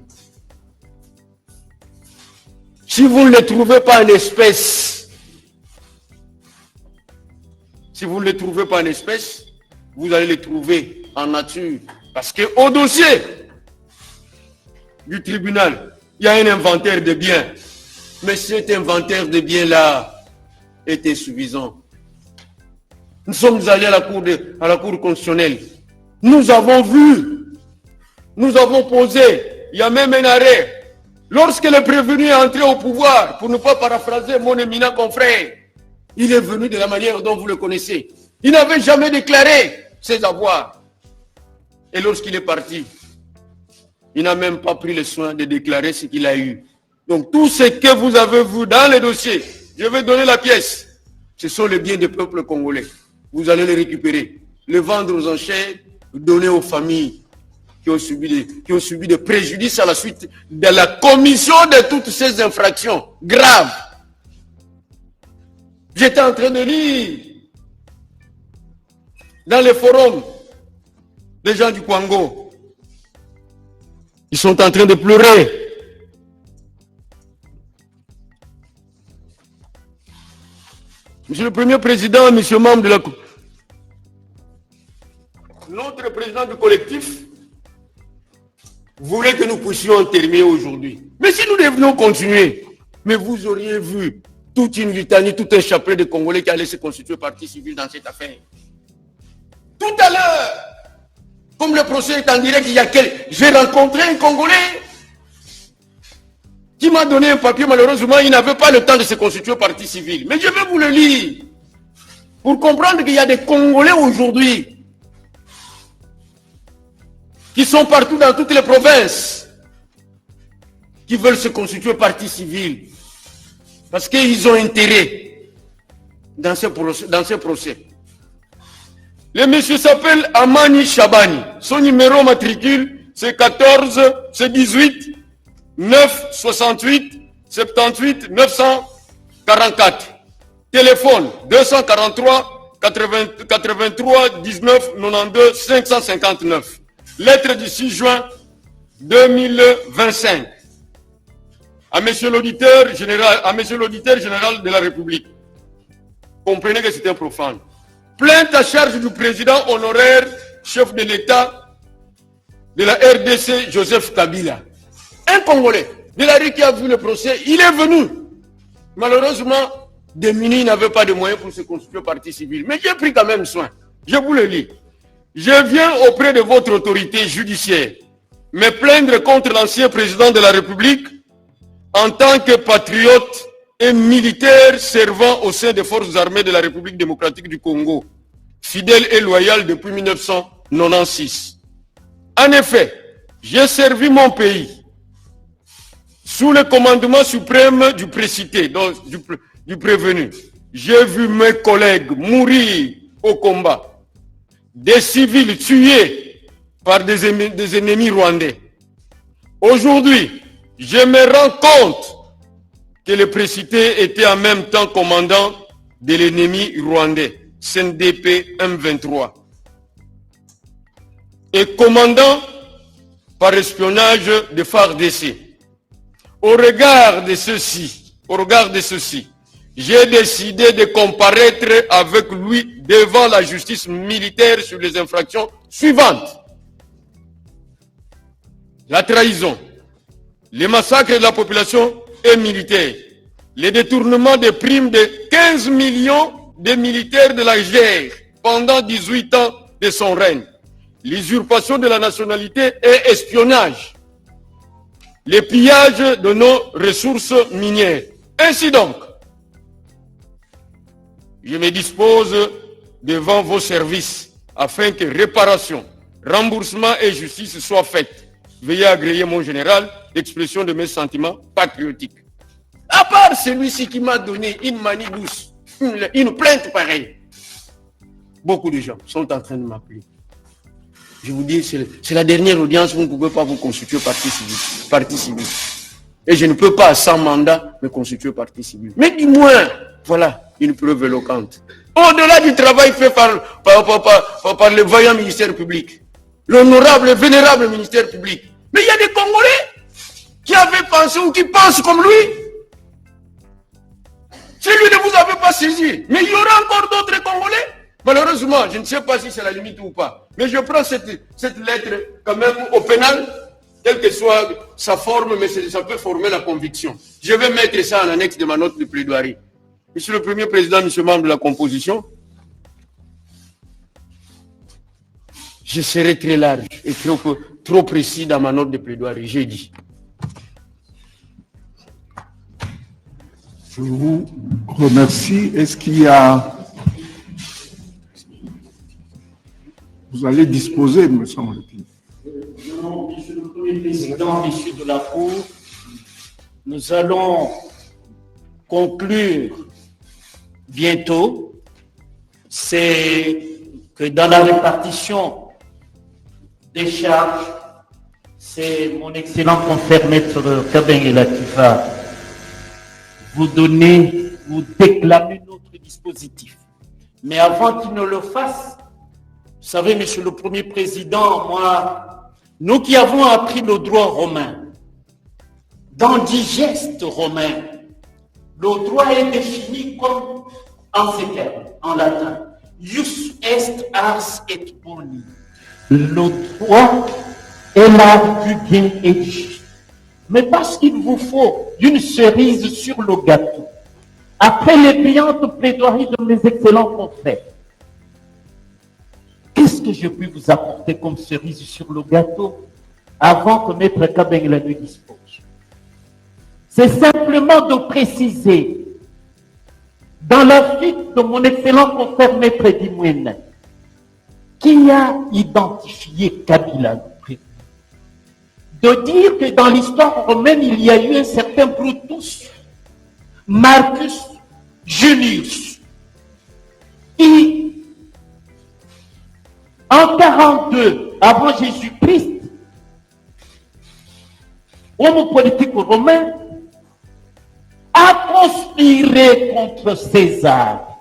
Si vous ne les trouvez pas en espèces, vous allez les trouver en nature. Parce qu'au dossier du tribunal, il y a un inventaire de biens. Mais cet inventaire de biens-là est insuffisant. Nous sommes allés à la Cour constitutionnelle. Nous avons vu, nous avons posé, il y a même un arrêt. Lorsque le prévenu est entré au pouvoir, pour ne pas paraphraser mon éminent confrère, il est venu de la manière dont vous le connaissez. Il n'avait jamais déclaré ses avoirs. Et lorsqu'il est parti, Il n'a même pas pris le soin de déclarer ce qu'il a eu. Donc tout ce que vous avez vu dans les dossiers, je vais donner la pièce. Ce sont les biens du peuple congolais. Vous allez les récupérer, les vendre aux enchères, donner aux familles qui ont subi des préjudices à la suite de la commission de toutes ces infractions graves. J'étais en train de lire dans les forums des gens du Congo. Ils sont en train de pleurer. Monsieur le Premier Président, monsieur membre de la... Notre président du collectif voulait que nous puissions terminer aujourd'hui. Mais si nous devions continuer, mais vous auriez vu toute une litanie, tout un chapelet de Congolais qui allaient se constituer partie civile dans cette affaire. Tout à l'heure, comme le procès est en direct, j'ai rencontré un Congolais qui m'a donné un papier. Malheureusement, il n'avait pas le temps de se constituer partie civile. Mais je vais vous le lire pour comprendre qu'il y a des Congolais aujourd'hui qui sont partout dans toutes les provinces qui veulent se constituer partie civile parce qu'ils ont intérêt dans ce procès. Le monsieur s'appelle Amani Chabani. Son numéro matricule, c'est 18 9 68 78 944. Téléphone 243 83 19 92 559. Lettre du 6 juin 2025. À monsieur l'auditeur général de la République. Comprenez que c'est un profane. Plainte à charge du président honoraire, chef de l'État de la RDC, Joseph Kabila. Un Congolais de la rue qui a vu le procès, il est venu. Malheureusement, démuni, il n'avait pas de moyens pour se constituer partie civile. Mais j'ai pris quand même soin. Je vous le lis. Je viens auprès de votre autorité judiciaire me plaindre contre l'ancien président de la République en tant que patriote et militaire servant au sein des forces armées de la République démocratique du Congo, fidèle et loyal depuis 1996. En effet, j'ai servi mon pays sous le commandement suprême du précité, donc du prévenu. J'ai vu mes collègues mourir au combat, des civils tués par des ennemis rwandais. Aujourd'hui, je me rends compte que le précité était en même temps commandant de l'ennemi rwandais, CNDP M23, et commandant par espionnage de FARDC. Au regard de ceci, j'ai décidé de comparaître avec lui devant la justice militaire sur les infractions suivantes. La trahison, les massacres de la population et militaire, les détournements des primes de 15 millions de militaires de la guerre pendant 18 ans de son règne, l'usurpation de la nationalité et espionnage, les pillages de nos ressources minières. Ainsi donc, je me dispose devant vos services afin que réparation, remboursement et justice soient faites. Veuillez agréer, mon général, l'expression de mes sentiments patriotiques. À part celui-ci qui m'a donné une manie douce, une plainte pareille, beaucoup de gens sont en train de m'appeler. Je vous dis, c'est la dernière audience, vous ne pouvez pas vous constituer partie civile. Et je ne peux pas, sans mandat, me constituer partie civile. Mais du moins, voilà une preuve éloquente. Au-delà du travail fait par le vaillant ministère public, l'honorable et vénérable ministère public. Mais il y a des Congolais qui avaient pensé ou qui pensent comme lui. Si lui ne vous avait pas saisi, mais il y aura encore d'autres Congolais. Malheureusement, je ne sais pas si c'est la limite ou pas, mais je prends cette lettre quand même au pénal, quelle que soit sa forme, mais ça peut former la conviction. Je vais mettre ça en annexe de ma note de plaidoirie. Monsieur le Premier Président, monsieur membre de la composition, je serai très large et trop précis dans ma note de plaidoirie, j'ai dit. Je vous remercie. Est-ce qu'il y a... Vous allez disposer, me semble-t-il. Non, monsieur le Premier Premier Président, Messieurs de la Cour, nous allons conclure bientôt. C'est que dans la répartition des charges, c'est mon excellent confrère Maître Kabengela qui va vous donner, vous déclamer notre dispositif. Mais avant qu'il ne le fasse, vous savez, Monsieur le Premier Président, nous qui avons appris le droit romain, dans Digeste romain, le droit est défini comme en ces termes, en latin. Ius est ars et boni. Le droit est l'art du bien et du juste. Mais parce qu'il vous faut une cerise sur le gâteau, après les brillantes plaidoiries de mes excellents confrères, qu'est-ce que je puis vous apporter comme cerise sur le gâteau avant que Maître Kabengela ne dispose? C'est simplement de préciser, dans la suite de mon excellent confrère Maître Dimouene, qui a identifié Kabila, de dire que dans l'histoire romaine, il y a eu un certain Brutus, Marcus Junius, qui, en 42 avant Jésus-Christ, homme politique romain, a conspiré contre César.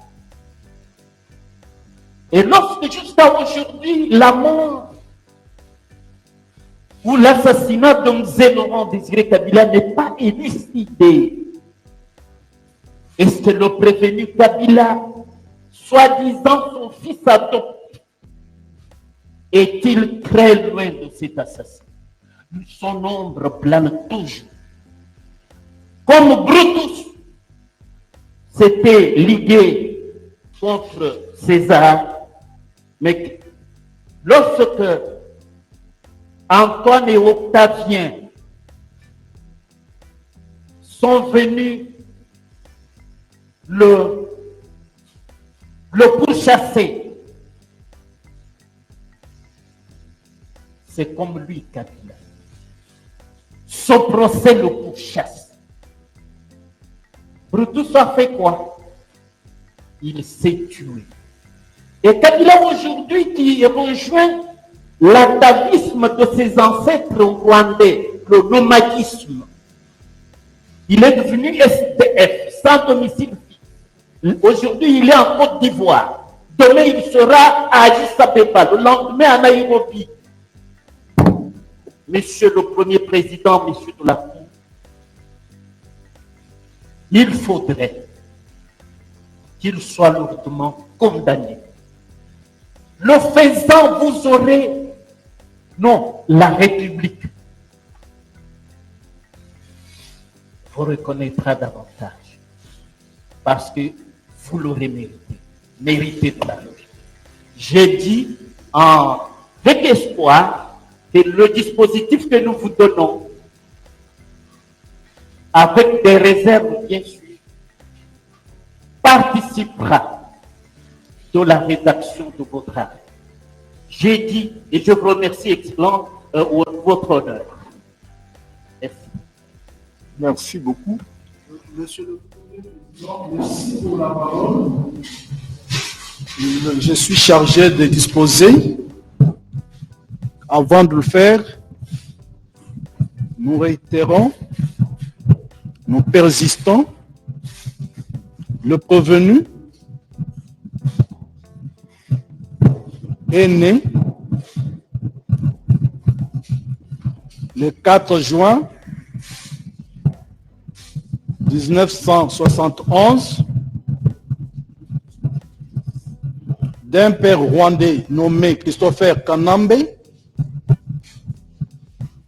Et lorsque jusqu'à aujourd'hui, la mort ou l'assassinat de Mzee Laurent Désiré Kabila n'est pas élucidé, est-ce que le prévenu Kabila, soi-disant son fils adopté, est-il très loin de cet assassinat? Son ombre plane toujours. Comme Brutus s'était ligué contre César, mais lorsque Antoine et Octavien sont venus le pourchasser, c'est comme lui Kabila. Son procès le pourchasse. Brutus a fait quoi? Il s'est tué. Et Kabila aujourd'hui qui rejoint l'atavisme de ses ancêtres rwandais, le nomadisme, il est devenu SDF, sans domicile fixe. Aujourd'hui, il est en Côte d'Ivoire. Demain, il sera à Addis Abeba. Le lendemain, à Nairobi. Monsieur le Premier Président, Monsieur de la Cour, il faudrait qu'il soit lourdement condamné. Le faisant, vous aurez, non, la République vous reconnaîtra davantage parce que vous l'aurez mérité. Mérité de la logique. J'ai dit avec espoir que le dispositif que nous vous donnons, avec des réserves bien sûr, participera de la rédaction de votre arrêt. J'ai dit, et je vous remercie, Excellent, votre honneur. Merci. Merci beaucoup. Monsieur le Président, merci pour la parole. Je suis chargé de disposer. Avant de le faire, nous réitérons, nous persistons, le prévenu est né le 4 juin 1971 d'un père rwandais nommé Christopher Kanambe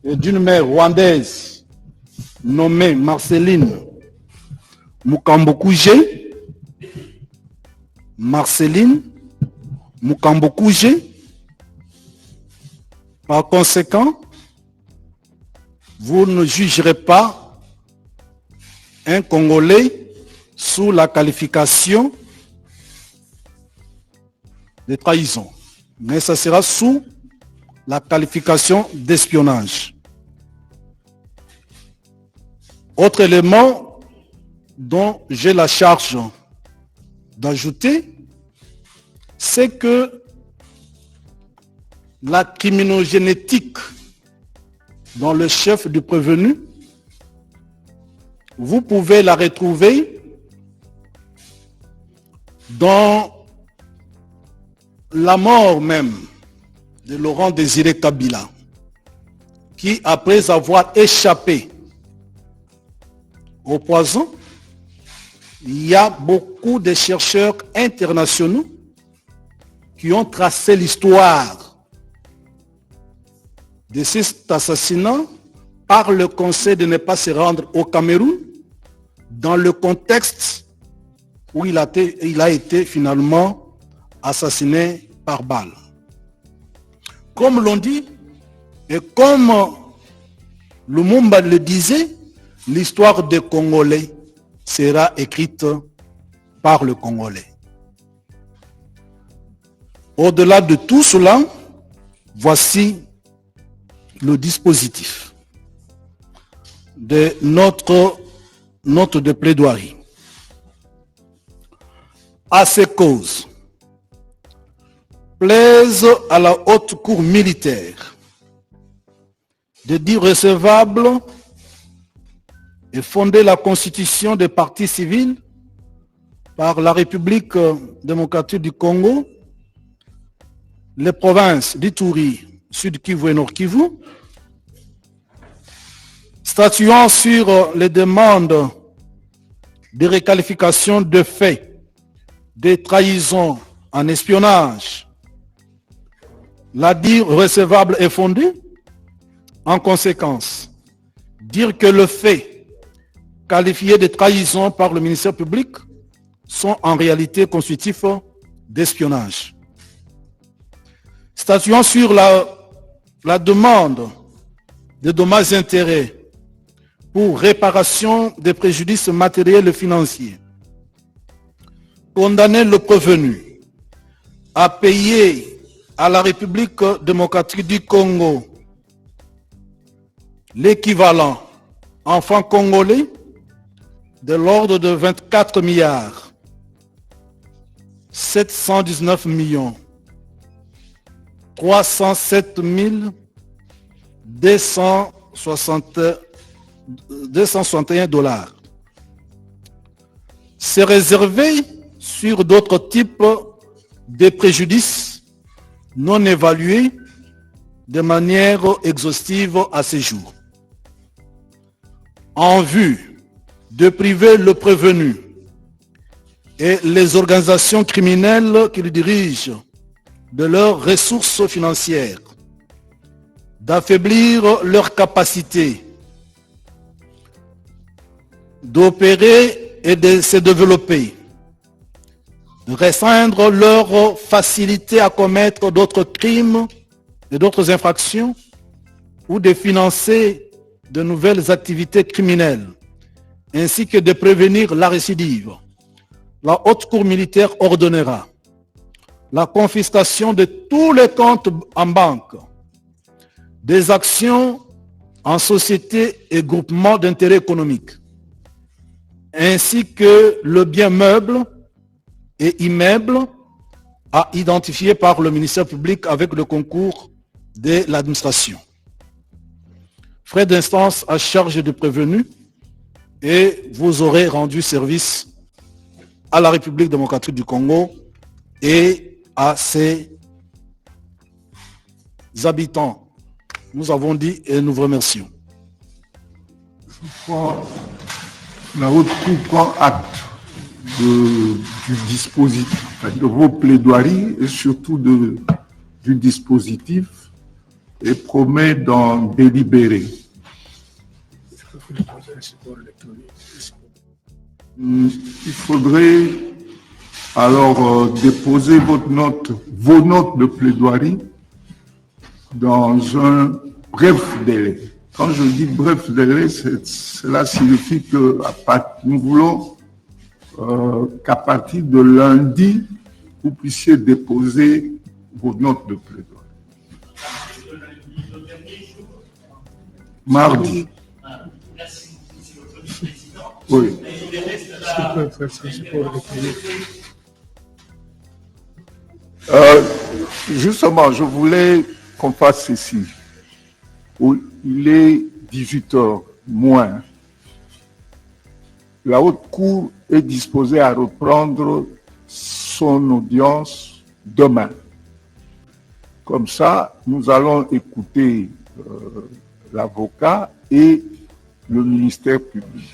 et d'une mère rwandaise nommée Marceline Mukambokuje. Marceline Mukambokuje. Par conséquent, vous ne jugerez pas un Congolais sous la qualification de trahison, mais ça sera sous la qualification d'espionnage. Autre élément dont j'ai la charge d'ajouter, c'est que la criminogénétique dans le chef du prévenu, vous pouvez la retrouver dans la mort même de Laurent Désiré Kabila, qui, après avoir échappé au poison, il y a beaucoup de chercheurs internationaux qui ont tracé l'histoire de cet assassinat par le conseil de ne pas se rendre au Cameroun dans le contexte où il a été finalement assassiné par balle. Comme l'on dit, et comme Lumumba le disait, l'histoire des Congolais sera écrite par le Congolais. Au-delà de tout cela, voici le dispositif de notre note de plaidoirie. À ces causes, plaise à la haute cour militaire de dire recevable et fonder la constitution des partis civils par la République démocratique du Congo, les provinces d'Ituri, Sud Kivu et Nord Kivu, statuant sur les demandes de réqualification de faits, de trahison en espionnage, la dire recevable et fondée. En conséquence, dire que le fait qualifié de trahison par le ministère public sont en réalité constitutifs d'espionnage. Statuant sur la demande de dommages et intérêts pour réparation des préjudices matériels et financiers, condamner le prévenu à payer à la République démocratique du Congo l'équivalent en francs congolais de l'ordre de 24 milliards 719 millions 307 261 dollars. C'est réservé sur d'autres types de préjudices non évalués de manière exhaustive à ce jour. En vue de priver le prévenu et les organisations criminelles qu'il dirige de leurs ressources financières, d'affaiblir leur capacité d'opérer et de se développer, de restreindre leur facilité à commettre d'autres crimes et d'autres infractions, ou de financer de nouvelles activités criminelles, ainsi que de prévenir la récidive. La haute cour militaire ordonnera la confiscation de tous les comptes en banque, des actions en société et groupements d'intérêt économique, ainsi que le bien meuble et immeuble à identifier par le ministère public avec le concours de l'administration. Frais d'instance à charge du prévenu et vous aurez rendu service à la République démocratique du Congo et à ses habitants. Nous avons dit et nous vous remercions. La haute cour prend acte du dispositif, de vos plaidoiries et surtout du dispositif et promet d'en délibérer. Il faudrait alors déposer vos notes de plaidoirie dans un bref délai. Quand je dis bref délai, cela signifie que nous voulons qu'à partir de lundi, vous puissiez déposer vos notes de plaidoirie. Mardi. Oui. Justement, je voulais qu'on fasse ceci. Il est 18h moins. La haute cour est disposée à reprendre son audience demain. Comme ça, nous allons écouter l'avocat et le ministère public.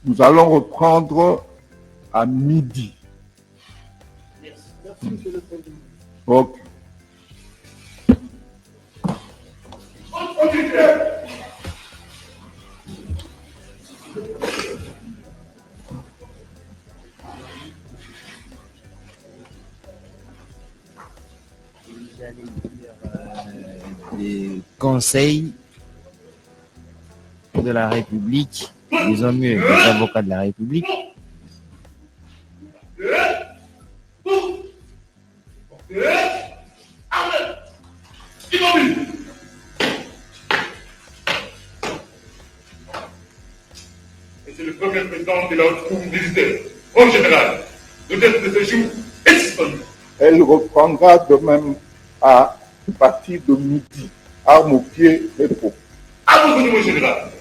Nous allons reprendre à midi. Ok. Les conseils de la République, disons mieux, les avocats de la République. C'est le premier président de la haute cour militaire. En général, l'audience de ce jour est suspendue. Elle reprendra demain à partir de midi, armes aux pieds et peaux. À vos général.